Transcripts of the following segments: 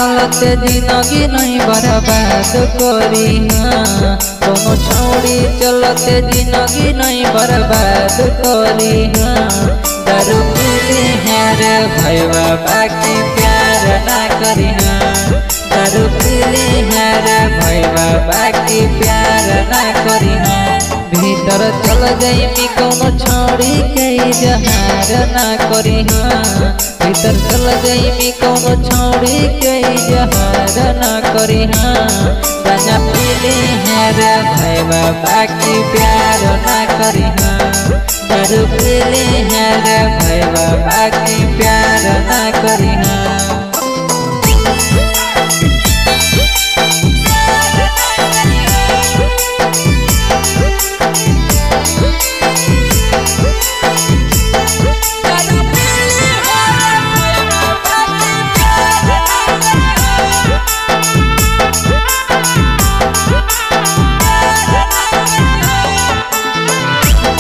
चलते जिंदगी नहीं बर्बाद करी दोनों छौड़ी चलते जिंदगी नहीं बर्बाद करी दारू पीली है रे भैया बाकी प्यार ना करी दारू पीली है रे भैया बाकी प्यार ना करी भीतर चल जाइमी कोनो छौड़ी के जहार ना करी भीतर चल जाइमी कोनो छौड़ी के जहार ना करी गांजा पीली है रे भैया बाकी प्यार ना करी दारू पीली है रे भैया बाकी प्यार ना करी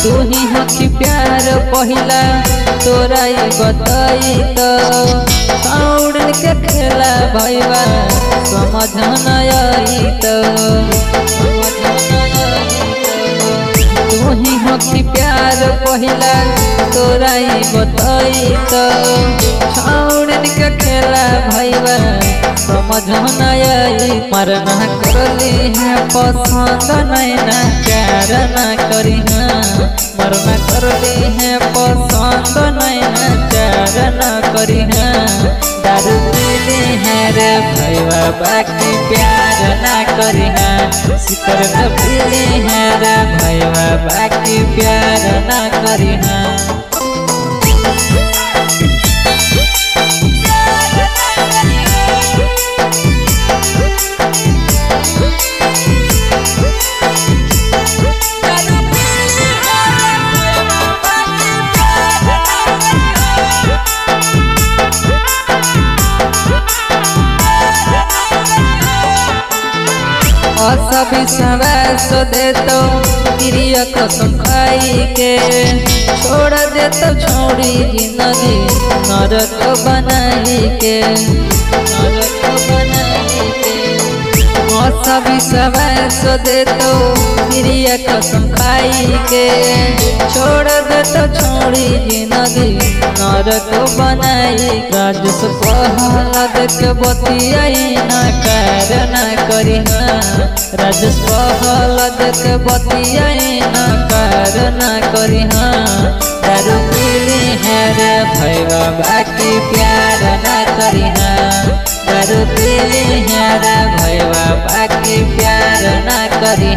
तू ही हकी प्यार पहिला तोरा बताई तो छौड़ के खेला भैया समझ न आई तो तू ही हकी प्यार पहिला तोरा बताई तो छौड़ के खेला भैया समझ न आई मरना करली है पसंद नहीं ना प्यार ना करी मरना करली है पसंद नहीं ना प्यार ना करी दारू पीली है रे भैया बाकी प्यार ना करी सिगरेट पीली है रे भैया बाकी प्यार ना करी सभी सवास दे तो प्रिय कसम खाई के छोड़ दे तो छोड़ी जिंदगी नरक बनाई के सभी सवास दे तो प्रिय कसम खाई के छोड़ दे तो छोड़ी जिंदगी नरक बनाई राजस प्रहलाद के बतियाई ना कर ना करी राजस प्रहलाद के बतियाई ना कर ना करी दारू पीली है रे भैया बाकी प्यार ना करी दारू पीली है रे भैया बाकी प्यार ना करी